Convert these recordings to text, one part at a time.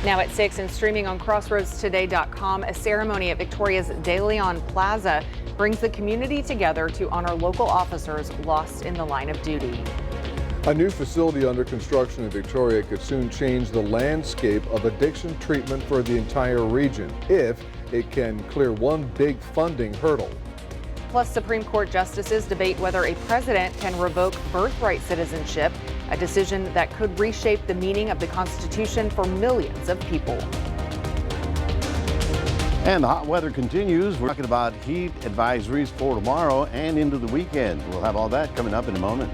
Now at 6 and streaming on crossroadstoday.com, a ceremony at Victoria's De Leon Plaza brings the community together to honor local officers lost in the line of duty. A new facility under construction in Victoria could soon change the landscape of addiction treatment for the entire region if it can clear one big funding hurdle. Plus, Supreme Court justices debate whether a president can revoke birthright citizenship, a decision that could reshape the meaning of the Constitution for millions of people. And the hot weather continues. We're talking about heat advisories for tomorrow and into the weekend. We'll have all that coming up in a moment.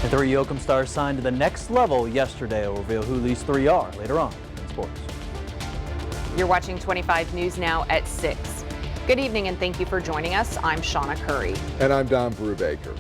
The 3 Yoakum stars signed to the next level yesterday. We'll reveal who these 3 are later on in sports. You're watching 25 News Now at 6. Good evening and thank you for joining us. I'm Shawna Currie. And I'm Brubaker.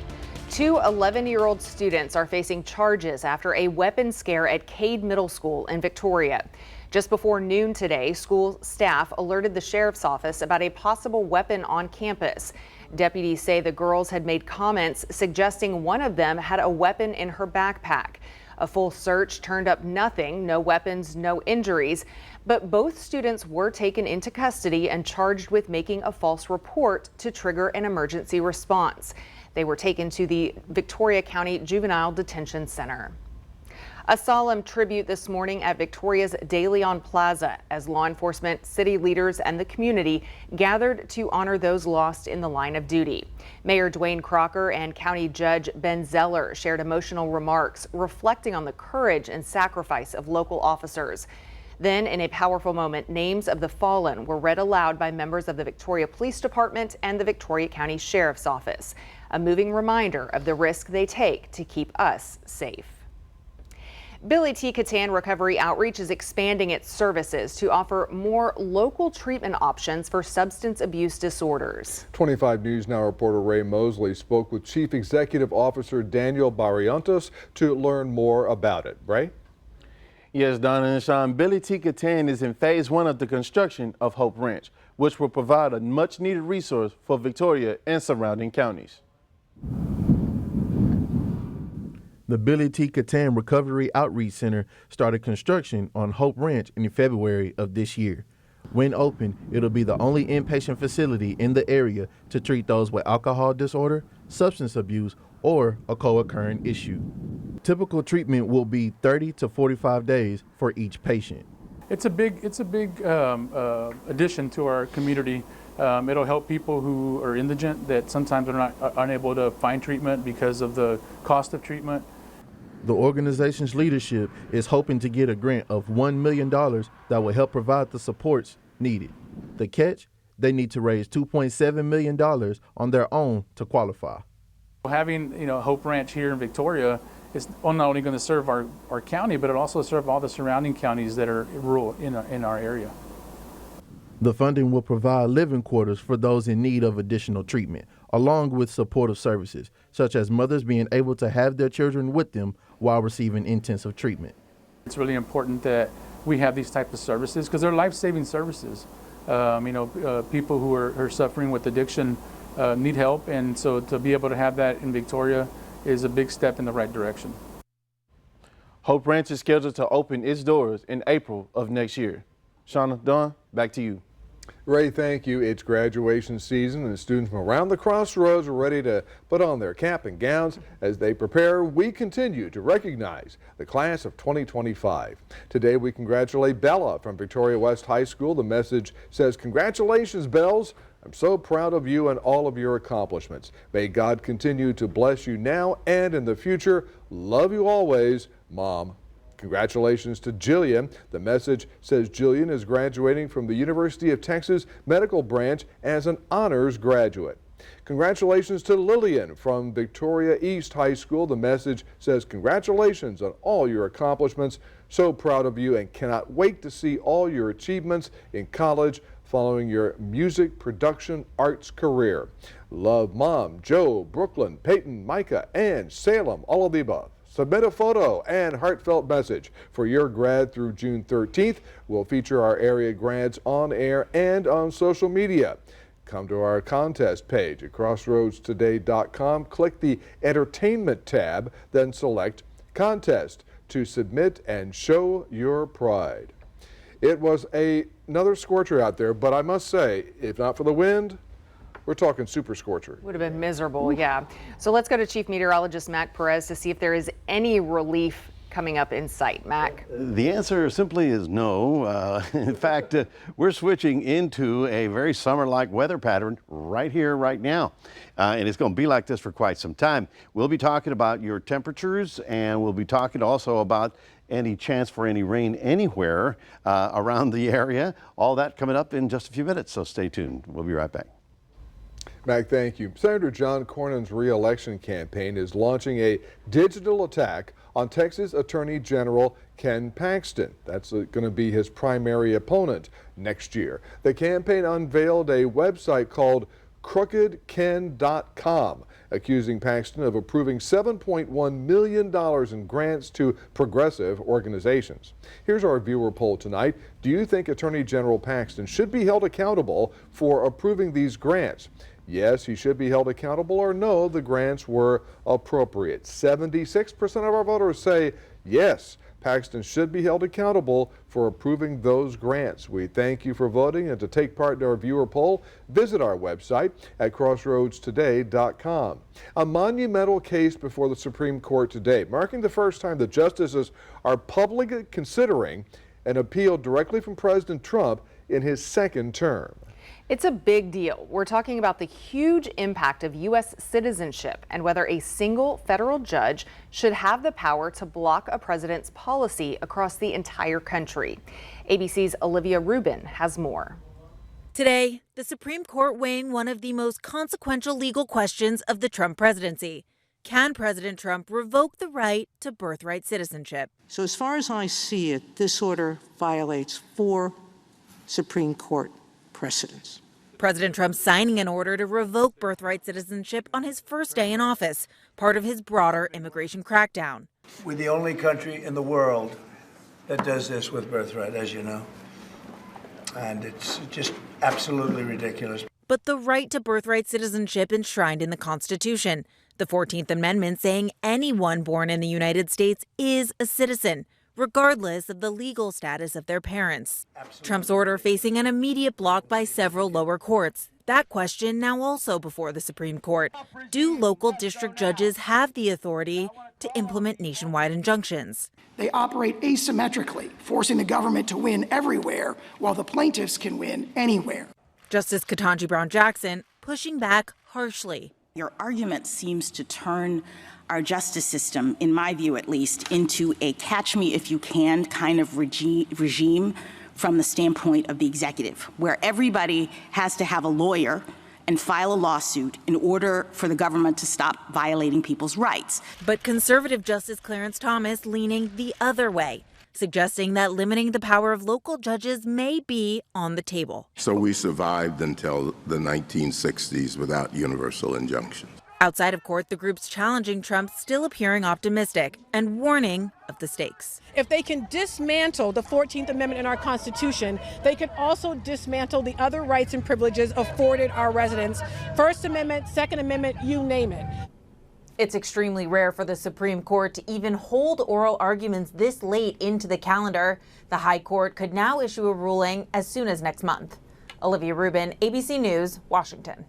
2 11-year-old students are facing charges after a weapon scare at Cade Middle School in Victoria. Just before noon today, school staff alerted the sheriff's office about a possible weapon on campus. Deputies say the girls had made comments suggesting one of them had a weapon in her backpack. A full search turned up nothing, no weapons, no injuries, but both students were taken into custody and charged with making a false report to trigger an emergency response. They were taken to the Victoria County Juvenile Detention Center. A solemn tribute this morning at Victoria's De Leon Plaza as law enforcement, city leaders, and the community gathered to honor those lost in the line of duty. Mayor Dwayne Crocker and County Judge Ben Zeller shared emotional remarks reflecting on the courage and sacrifice of local officers. Then, in a powerful moment, names of the fallen were read aloud by members of the Victoria Police Department and the Victoria County Sheriff's Office, a moving reminder of the risk they take to keep us safe. Billy T. Catan Recovery Outreach is expanding its services to offer more local treatment options for substance abuse disorders. 25 News Now reporter Ray Mosley spoke with Chief Executive Officer Daniel Barrientos to learn more about it. Ray? Yes, Donna and Sean, Billy T. Catan is in phase 1 of the construction of Hope Ranch, which will provide a much-needed resource for Victoria and surrounding counties. The Billy T. Catan Recovery Outreach Center started construction on Hope Ranch in February of this year. When open, it'll be the only inpatient facility in the area to treat those with alcohol disorder, substance abuse, or a co-occurring issue. Typical treatment will be 30 to 45 days for each patient. It's a big addition to our community. It'll help people who are indigent that sometimes are not unable to find treatment because of the cost of treatment. The organization's leadership is hoping to get a grant of $1 million that will help provide the supports needed. The catch? They need to raise $2.7 million on their own to qualify. Having Hope Ranch here in Victoria is not only going to serve our county, but it'll also serve all the surrounding counties that are rural in our area. The funding will provide living quarters for those in need of additional treatment, along with supportive services, such as mothers being able to have their children with them while receiving intensive treatment. It's really important that we have these types of services because they're life-saving services. People who are suffering with addiction need help, and so to be able to have that in Victoria is a big step in the right direction. Hope Ranch is scheduled to open its doors in April of next year. Shawna, Dawn, back to you. Ray, thank you. It's graduation season and students from around the crossroads are ready to put on their cap and gowns. As they prepare, we continue to recognize the class of 2025. Today we congratulate Bella from Victoria West High School. The message says, "Congratulations, Bells. I'm so proud of you and all of your accomplishments. May God continue to bless you now and in the future. Love you always, Mom." Congratulations to Jillian. The message says Jillian is graduating from the University of Texas Medical Branch as an honors graduate. Congratulations to Lillian from Victoria East High School. The message says congratulations on all your accomplishments. So proud of you and cannot wait to see all your achievements in college following your music production arts career. Love, Mom, Joe, Brooklyn, Peyton, Micah, and Salem, all of the above. Submit a photo and heartfelt message for your grad through June 13th. We'll feature our area grads on air and on social media. Come to our contest page at crossroadstoday.com. Click the Entertainment tab, then select Contest. to submit and show your pride. It was another scorcher out there, but I must say, if not for the wind, we're talking super scorcher. Would have been miserable, yeah. So let's go to Chief Meteorologist Mac Perez to see if there is any relief coming up in sight. Mac? The answer simply is no. In fact, we're switching into a very summer-like weather pattern right here, right now. And it's going to be like this for quite some time. We'll be talking about your temperatures, and we'll be talking also about any chance for any rain anywhere around the area. All that coming up in just a few minutes, so stay tuned. We'll be right back. Mac, thank you. Senator John Cornyn's re-election campaign is launching a digital attack on Texas Attorney General Ken Paxton. That's going to be his primary opponent next year. The campaign unveiled a website called crookedken.com, accusing Paxton of approving $7.1 million in grants to progressive organizations. Here's our viewer poll tonight. Do you think Attorney General Paxton should be held accountable for approving these grants? Yes, he should be held accountable, or no, the grants were appropriate. 76% of our voters say yes, Paxton should be held accountable for approving those grants. We thank you for voting, and to take part in our viewer poll, visit our website at crossroadstoday.com. A monumental case before the Supreme Court today, marking the first time the justices are publicly considering an appeal directly from President Trump in his second term. It's a big deal. We're talking about the huge impact of U.S. citizenship and whether a single federal judge should have the power to block a president's policy across the entire country. ABC's Olivia Rubin has more. Today, the Supreme Court weighing one of the most consequential legal questions of the Trump presidency. Can President Trump revoke the right to birthright citizenship? So as far as I see it, this order violates 4 Supreme Court precedents. President Trump signing an order to revoke birthright citizenship on his first day in office, part of his broader immigration crackdown. We're the only country in the world that does this with birthright, as you know. And it's just absolutely ridiculous. But the right to birthright citizenship enshrined in the Constitution. The 14th Amendment saying anyone born in the United States is a citizen, regardless of the legal status of their parents. Absolutely. Trump's order facing an immediate block by several lower courts. That question now also before the Supreme Court. Do local district judges have the authority to implement nationwide injunctions? They operate asymmetrically, forcing the government to win everywhere while the plaintiffs can win anywhere. Justice Ketanji Brown Jackson pushing back harshly. Your argument seems to turn our justice system, in my view at least, into a catch-me-if-you-can kind of regime from the standpoint of the executive, where everybody has to have a lawyer and file a lawsuit in order for the government to stop violating people's rights. But conservative Justice Clarence Thomas leaning the other way, suggesting that limiting the power of local judges may be on the table. So we survived until the 1960s without universal injunctions. Outside of court, the groups challenging Trump still appearing optimistic and warning of the stakes. If they can dismantle the 14th Amendment in our Constitution, they can also dismantle the other rights and privileges afforded our residents. First Amendment, Second Amendment, you name it. It's extremely rare for the Supreme Court to even hold oral arguments this late into the calendar. The High Court could now issue a ruling as soon as next month. Olivia Rubin, ABC News, Washington.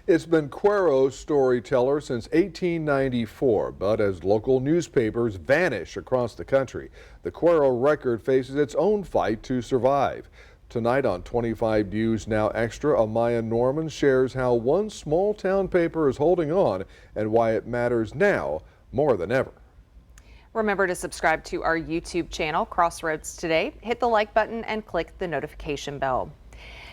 It's been Cuero's storyteller since 1894, but as local newspapers vanish across the country, the Cuero record faces its own fight to survive. Tonight on 25 News Now Extra, Amaya Norman shares how one small town paper is holding on and why it matters now more than ever. Remember to subscribe to our YouTube channel, Crossroads Today. Hit the like button and click the notification bell.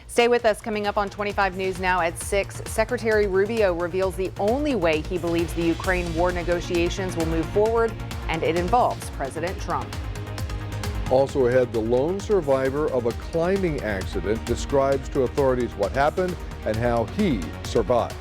Stay with us. Coming up on 25 News Now at 6, Secretary Rubio reveals the only way he believes the Ukraine war negotiations will move forward, and it involves President Trump. Also ahead, the lone survivor of a climbing accident describes to authorities what happened and how he survived.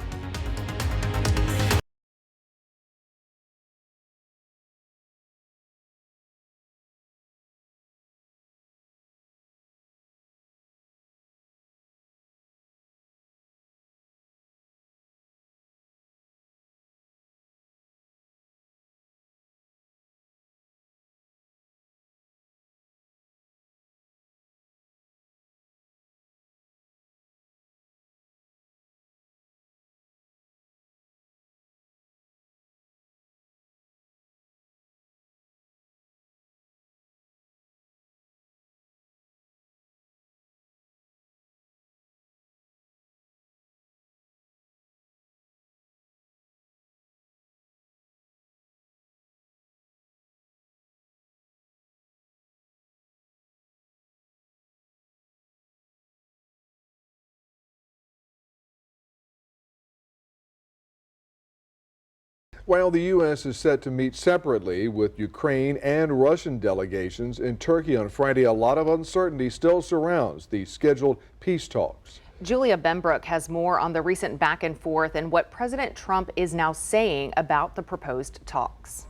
While the U.S. is set to meet separately with Ukraine and Russian delegations in Turkey on Friday, a lot of uncertainty still surrounds the scheduled peace talks. Julia Benbrook has more on the recent back and forth and what President Trump is now saying about the proposed talks.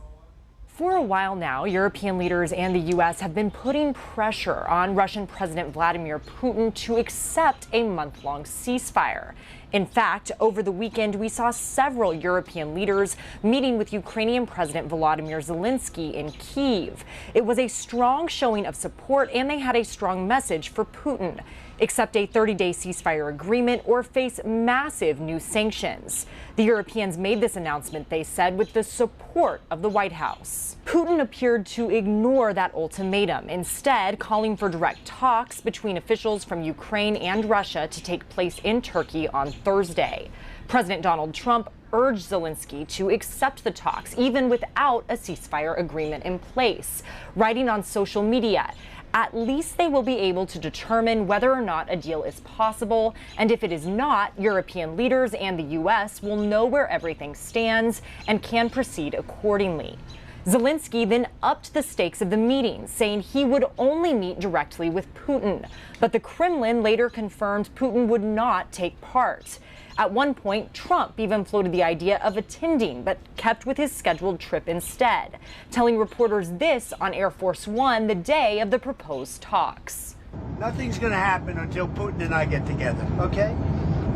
For a while now, European leaders and the U.S. have been putting pressure on Russian President Vladimir Putin to accept a month-long ceasefire. In fact, over the weekend, we saw several European leaders meeting with Ukrainian President Volodymyr Zelensky in Kyiv. It was a strong showing of support, and they had a strong message for Putin: accept a 30-day ceasefire agreement or face massive new sanctions. The Europeans made this announcement, they said, with the support of the White House. Putin appeared to ignore that ultimatum, instead calling for direct talks between officials from Ukraine and Russia to take place in Turkey on Thursday. President Donald Trump urged Zelensky to accept the talks, even without a ceasefire agreement in place, writing on social media, "At least they will be able to determine whether or not a deal is possible, and if it is not, European leaders and the U.S. will know where everything stands and can proceed accordingly." Zelensky then upped the stakes of the meeting, saying he would only meet directly with Putin. But the Kremlin later confirmed Putin would not take part. At one point, Trump even floated the idea of attending, but kept with his scheduled trip instead, telling reporters this on Air Force One the day of the proposed talks. Nothing's going to happen until Putin and I get together, okay?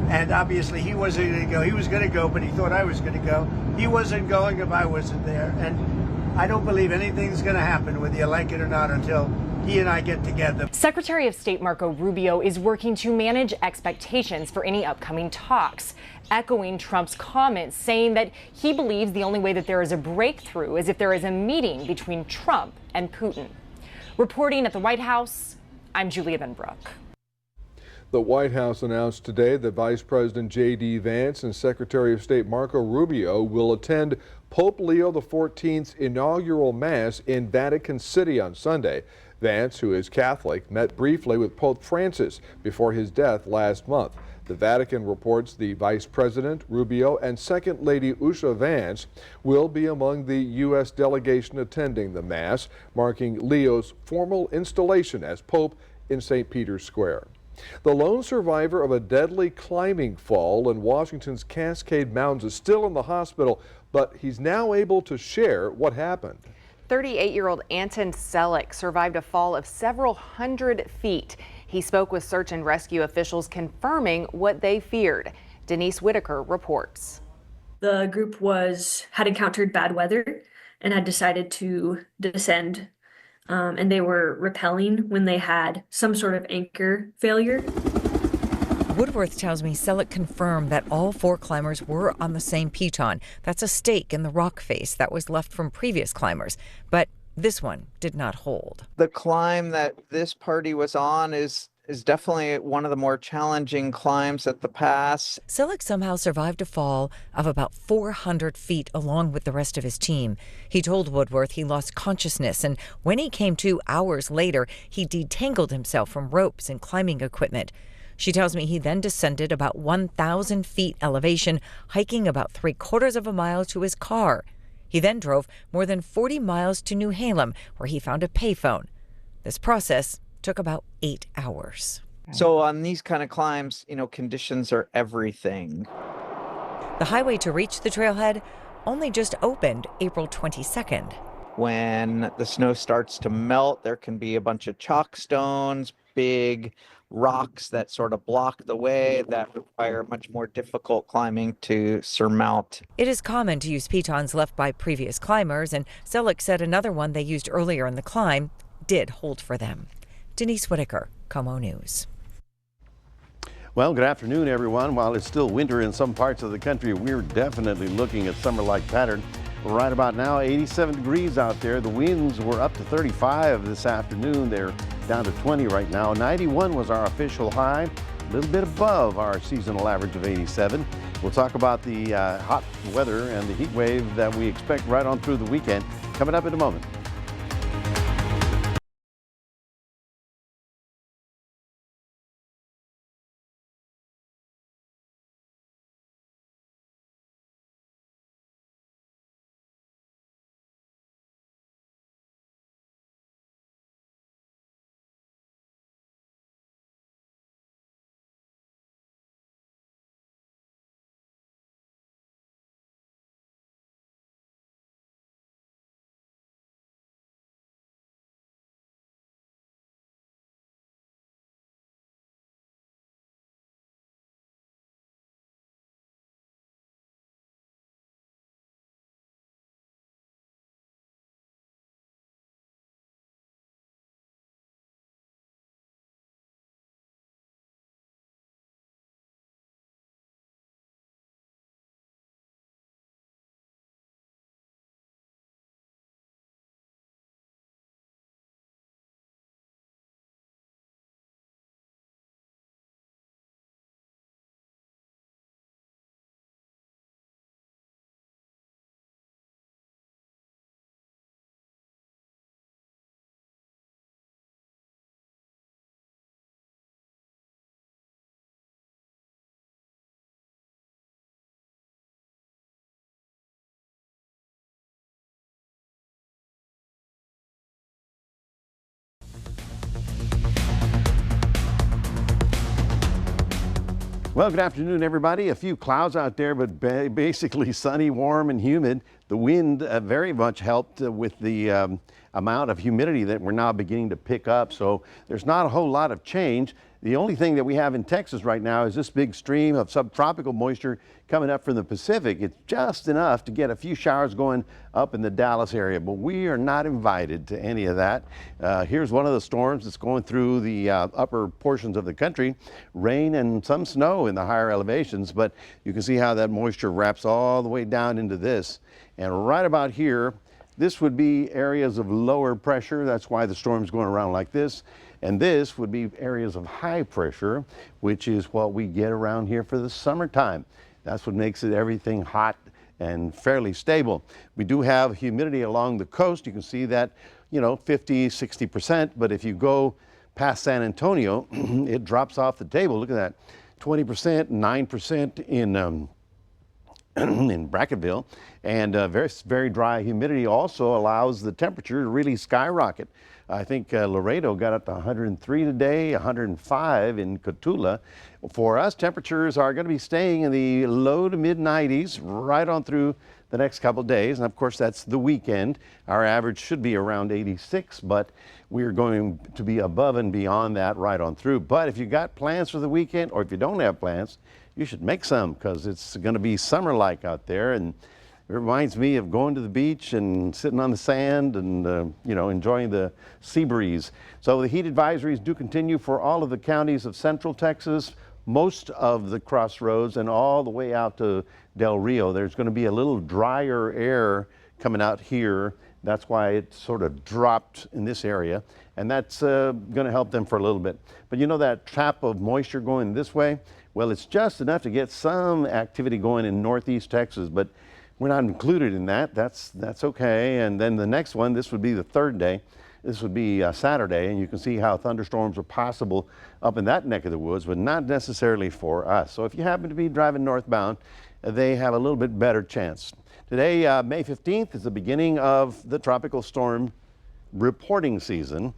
And obviously he wasn't going to go. He was going to go, but he thought I was going to go. He wasn't going if I wasn't there. And I don't believe anything's going to happen, whether you like it or not, until he and I get together. Secretary of State Marco Rubio is working to manage expectations for any upcoming talks, echoing Trump's comments, saying that he believes the only way that there is a breakthrough is if there is a meeting between Trump and Putin. Reporting at the White House, I'm Julia Benbrook. The White House announced today that Vice President J.D. Vance and Secretary of State Marco Rubio will attend Pope Leo XIV's inaugural Mass in Vatican City on Sunday. Vance, who is Catholic, met briefly with Pope Francis before his death last month. The Vatican reports the Vice President, Rubio, and Second Lady Usha Vance will be among the U.S. delegation attending the Mass, marking Leo's formal installation as Pope in St. Peter's Square. The lone survivor of a deadly climbing fall in Washington's Cascade Mountains is still in the hospital, but he's now able to share what happened. 38-year-old Anton Selleck survived a fall of several hundred feet. He spoke with search and rescue officials confirming what they feared. Denise Whitaker reports. The group had encountered bad weather and had decided to descend. And they were rappelling when they had some sort of anchor failure. Woodworth tells me Selleck confirmed that all 4 climbers were on the same piton. That's a stake in the rock face that was left from previous climbers. But this one did not hold. The climb that this party was on is definitely one of the more challenging climbs at the pass. Selleck somehow survived a fall of about 400 feet along with the rest of his team. He told Woodworth he lost consciousness, and when he came to hours later, he detangled himself from ropes and climbing equipment. She tells me he then descended about 1,000 feet elevation, hiking about 3/4 of a mile to his car. He then drove more than 40 miles to New Halem, where he found a payphone. This process took about 8 hours. So on these kind of climbs, conditions are everything. The highway to reach the trailhead only just opened April 22nd. When the snow starts to melt, there can be a bunch of chalk stones, big rocks that sort of block the way that require much more difficult climbing to surmount. It is common to use pitons left by previous climbers, and Selleck said another one they used earlier in the climb did hold for them. Denise Whitaker, Como News. Well, good afternoon, everyone. While it's still winter in some parts of the country, we're definitely looking at summer-like pattern. Right about now, 87 degrees out there. The winds were up to 35 this afternoon. They're down to 20 right now. 91 was our official high, a little bit above our seasonal average of 87. We'll talk about the hot weather and the heat wave that we expect right on through the weekend coming up in a moment. Well, good afternoon, everybody. A few clouds out there, but basically sunny, warm, and humid. The wind very much helped with the amount of humidity that we're now beginning to pick up. So there's not a whole lot of change. The only thing that we have in Texas right now is this big stream of subtropical moisture coming up from the Pacific. It's just enough to get a few showers going up in the Dallas area, but we are not invited to any of that. Here's one of the storms that's going through the upper portions of the country. Rain and some snow in the higher elevations, but you can see how that moisture wraps all the way down into this. And right about here, this would be areas of lower pressure. That's why the storm's going around like this. And this would be areas of high pressure, which is what we get around here for the summertime. That's what makes it everything hot and fairly stable. We do have humidity along the coast. You can see that, 50, 60%. But if you go past San Antonio, it drops off the table. Look at that, 20%, 9% in in Brackettville, and very, very dry humidity also allows the temperature to really skyrocket. I think Laredo got up to 103 today, 105 in Cotulla. For us, temperatures are going to be staying in the low to mid 90s right on through the next couple of days. And of course, that's the weekend. Our average should be around 86, but we're going to be above and beyond that right on through. But if you got plans for the weekend, or if you don't have plans, you should make some, because it's going to be summer-like out there. And it reminds me of going to the beach and sitting on the sand and, enjoying the sea breeze. So the heat advisories do continue for all of the counties of central Texas, most of the crossroads, and all the way out to Del Rio. There's going to be a little drier air coming out here. That's why it sort of dropped in this area, and that's going to help them for a little bit. But that trap of moisture going this way, well, it's just enough to get some activity going in northeast Texas, but we're not included in that. That's okay. And then the next one, this would be the third day. This would be Saturday, and you can see how thunderstorms are possible up in that neck of the woods, but not necessarily for us. So if you happen to be driving northbound, they have a little bit better chance. Today, May 15th, is the beginning of the tropical storm reporting season.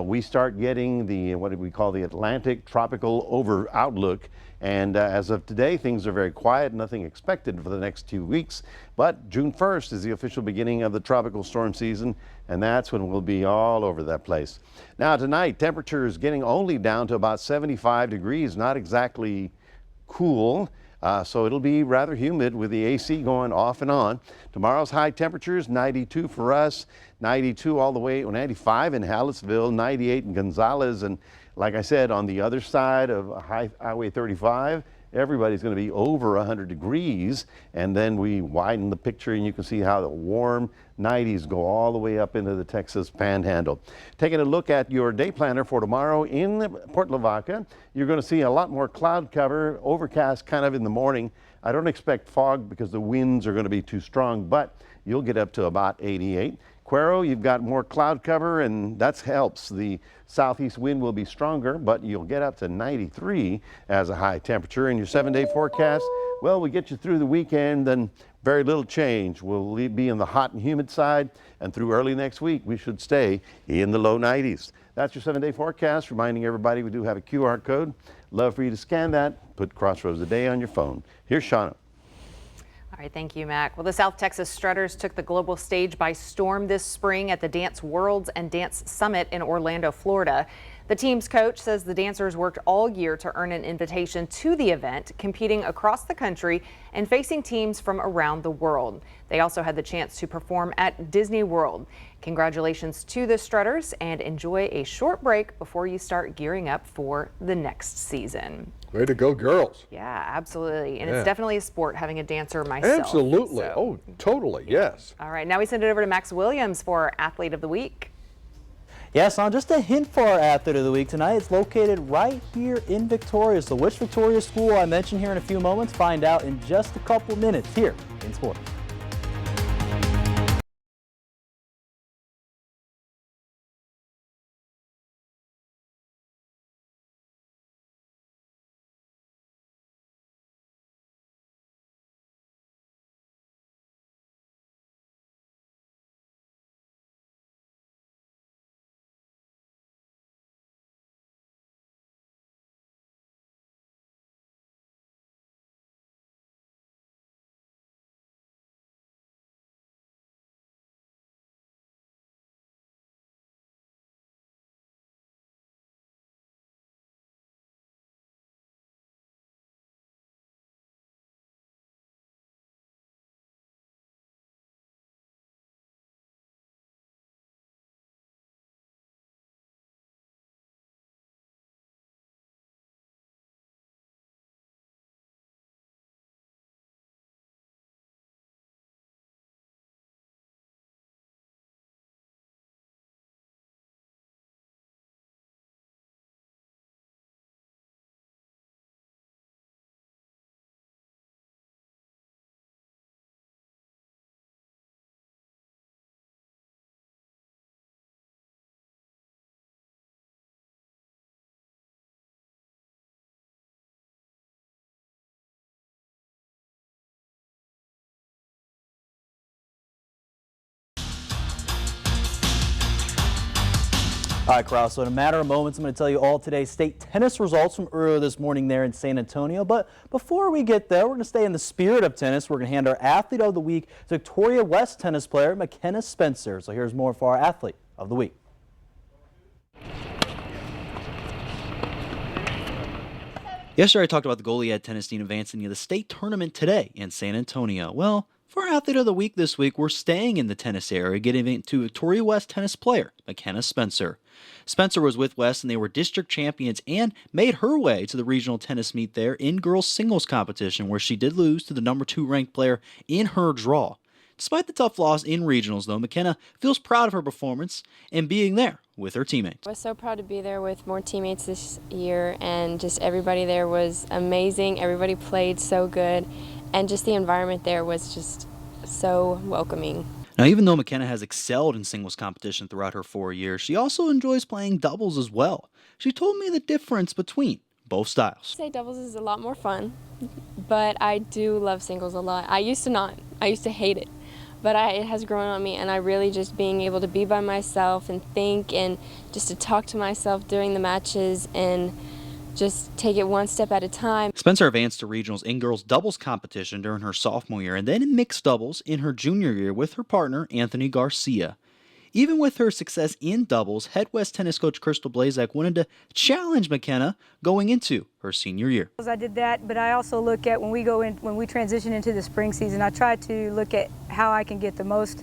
We start getting the, what we call the Atlantic Tropical Over Outlook. And as of today, things are very quiet, nothing expected for the next 2 weeks. But June 1st is the official beginning of the tropical storm season, and that's when we'll be all over that place. Now tonight, temperatures getting only down to about 75 degrees, not exactly cool. So it'll be rather humid with the AC going off and on. Tomorrow's high temperatures, 92 for us, 92 all the way, 95 in Hallettsville, 98 in Gonzales, and like I said, on the other side of Highway 35, everybody's going to be over 100 degrees, and then we widen the picture and you can see how the warm 90s go all the way up into the Texas Panhandle. Taking a look at your day planner for tomorrow in Port Lavaca, you're going to see a lot more cloud cover, overcast kind of in the morning. I don't expect fog because the winds are going to be too strong, but you'll get up to about 88. Cuero, you've got more cloud cover, and that helps. The southeast wind will be stronger, but you'll get up to 93 as a high temperature. In your 7-day forecast, well, we get you through the weekend, then very little change. We'll be in the hot and humid side, and through early next week, we should stay in the low 90s. That's your 7-day forecast, reminding everybody we do have a QR code. Love for you to scan that, put Crossroads a Day on your phone. Here's Shawna. All right, thank you, Mac. Well, the South Texas Strutters took the global stage by storm this spring at the Dance Worlds and Dance Summit in Orlando, Florida. The team's coach says the dancers worked all year to earn an invitation to the event, competing across the country and facing teams from around the world. They also had the chance to perform at Disney World. Congratulations to the Strutters, and enjoy a short break before you start gearing up for the next season. Way to go, girls. Yeah, absolutely. And it's definitely a sport having a dancer myself. Absolutely. So. Oh, totally. Yes. All right, now we send it over to Max Williams for Athlete of the Week. Yes, now just a hint for our Athlete of the Week tonight. It's located right here in Victoria. So which Victoria school I mention here in a few moments, find out in just a couple minutes here in Sports. All right, Carl, so in a matter of moments, I'm going to tell you all today's state tennis results from earlier this morning there in San Antonio. But before we get there, we're going to stay in the spirit of tennis. We're going to hand our Athlete of the Week to Victoria West tennis player McKenna Spencer. So here's more for our Athlete of the Week. Yesterday, I talked about the Goliad tennis team advancing to the state tournament today in San Antonio. Well, for our Athlete of the Week this week, we're staying in the tennis area, getting to Victoria West tennis player McKenna Spencer. Spencer was with West and they were district champions and made her way to the regional tennis meet there in girls singles competition, where she did lose to the number 2 ranked player in her draw. Despite the tough loss in regionals, though, McKenna feels proud of her performance and being there with her teammates. I was so proud to be there with more teammates this year, and just everybody there was amazing. Everybody played so good, and just the environment there was just so welcoming. Now, even though McKenna has excelled in singles competition throughout her 4 years, she also enjoys playing doubles as well. She told me the difference between both styles. I'd say doubles is a lot more fun, but I do love singles a lot. I used to not. I used to hate it. But it has grown on me, and I really just being able to be by myself and think and just to talk to myself during the matches and just take it one step at a time. Spencer advanced to regionals in girls doubles competition during her sophomore year and then in mixed doubles in her junior year with her partner Anthony Garcia. Even with her success in doubles, head West tennis coach Crystal Blazak wanted to challenge McKenna going into her senior year. I did that, but I also look at when we transition into the spring season, I try to look at how I can get the most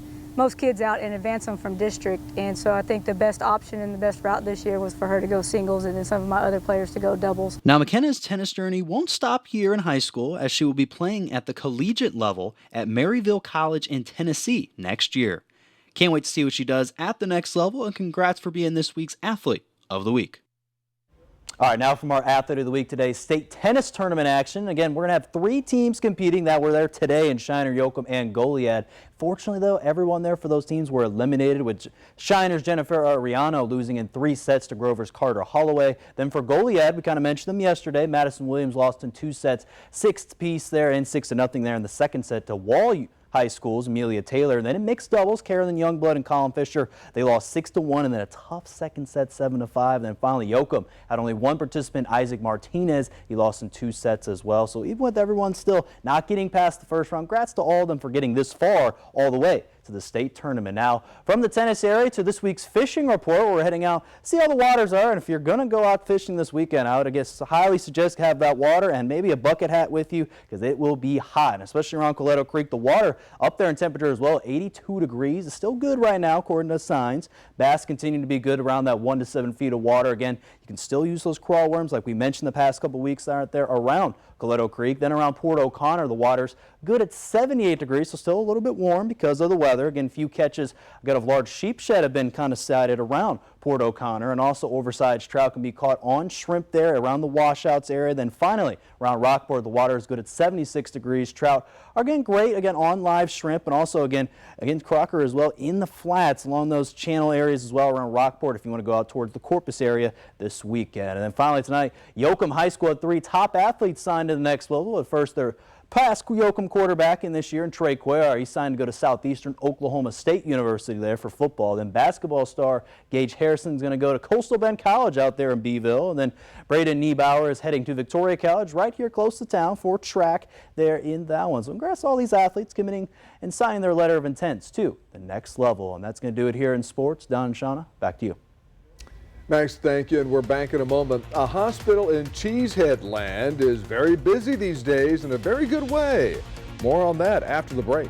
kids out and advance them from district. And so I think the best option and the best route this year was for her to go singles and then some of my other players to go doubles. Now, McKenna's tennis journey won't stop here in high school, as she will be playing at the collegiate level at Maryville College in Tennessee next year. Can't wait to see what she does at the next level, and congrats for being this week's Athlete of the Week. All right, now from our Athlete of the Week today, state tennis tournament action. Again, we're going to have 3 teams competing that were there today in Shiner, Yoakum, and Goliad. Fortunately, though, everyone there for those teams were eliminated, with Shiner's Jennifer Ariano losing in 3 sets to Grover's Carter Holloway. Then for Goliad, we kind of mentioned them yesterday. Madison Williams lost in 2 sets, 6-piece there and 6-0 there in the second set to Wall High School's Amelia Taylor. And then in mixed doubles, Carolyn Youngblood and Colin Fisher, they lost 6-1, and then a tough second set, 7-5. And then finally, Yoakum had only 1 participant, Isaac Martinez. He lost in 2 sets as well. So even with everyone still not getting past the first round, congrats to all of them for getting this far all the way to the state tournament. Now, from the tennis area to this week's fishing report, where we're heading out, see how the waters are. And if you're going to go out fishing this weekend, I would highly suggest have that water and maybe a bucket hat with you, because it will be hot, and especially around Coletto Creek. The water up there in temperature as well, 82 degrees. It's still good right now, according to signs. Bass continue to be good around that 1 to 7 feet of water. Again, you can still use those crawl worms like we mentioned the past couple weeks out there around Coletto Creek. Then around Port O'Connor, the water's good at 78 degrees, so still a little bit warm because of the weather. Again, few catches of large sheep shed have been kind of sighted around Port O'Connor, and also oversized trout can be caught on shrimp there around the washouts area. Then finally, around Rockport, the water is good at 76 degrees. Trout are again great again on live shrimp, and also again crocker as well in the flats along those channel areas as well around Rockport if you want to go out towards the Corpus area this weekend. And then finally tonight, Yoakum High School had 3 top athletes signed to the next level. At first, their past Yoakum quarterback in this year, and Trey Cuellar, he signed to go to Southeastern Oklahoma State University there for football. Then basketball star Gage Harrison is going to go to Coastal Bend College out there in Beeville. And then Braden Niebauer is heading to Victoria College right here close to town for track there in that one. So congrats to all these athletes committing and signing their letter of intents to the next level. And that's going to do it here in sports. Don and Shawna, back to you. Max, thank you, and we're back in a moment. A hospital in Cheesehead Land is very busy these days in a very good way. More on that after the break.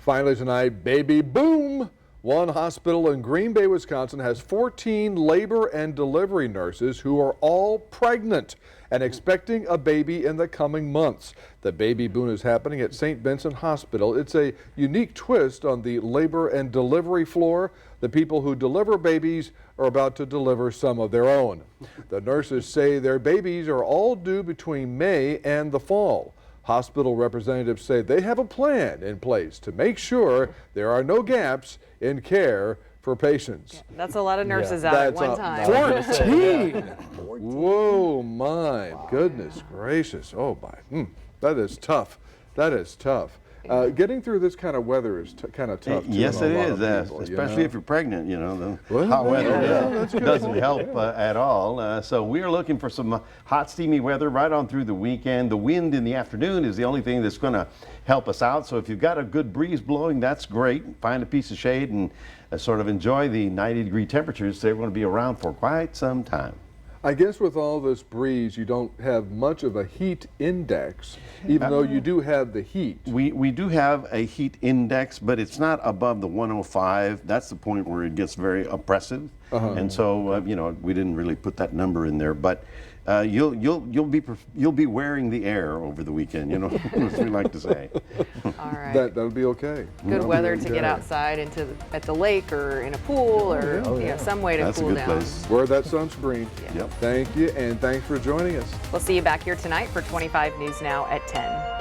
Finally tonight, baby boom. One hospital in Green Bay, Wisconsin has 14 labor and delivery nurses who are all pregnant and expecting a baby in the coming months. The baby boom is happening at St. Vincent Hospital. It's a unique twist on the labor and delivery floor. The people who deliver babies are about to deliver some of their own. The nurses say their babies are all due between May and the fall. Hospital representatives say they have a plan in place to make sure there are no gaps in care for patients. That's a lot of nurses out at one time. 14! Whoa, my goodness gracious. Oh, my. That is tough. That is tough. Getting through this kind of weather is kind of tough, too. Yes, it is, especially if you're pregnant, you know. The hot weather doesn't help at all. So we are looking for some hot, steamy weather right on through the weekend. The wind in the afternoon is the only thing that's going to help us out. So if you've got a good breeze blowing, that's great. Find a piece of shade and sort of enjoy the 90-degree temperatures. They're going to be around for quite some time. I guess with all this breeze, you don't have much of a heat index, even though you do have the heat. We do have a heat index, but it's not above the 105. That's the point where it gets very oppressive. And so, you know, we didn't really put that number in there, but you'll be wearing the air over the weekend, you know, as we like to say. All right. That'll be okay. Good weather to get outside at the lake or in a pool or you know, some way to That's cool a good down. place. Wear that sunscreen. Yep. Thank you, and thanks for joining us. We'll see you back here tonight for 25 News Now at 10.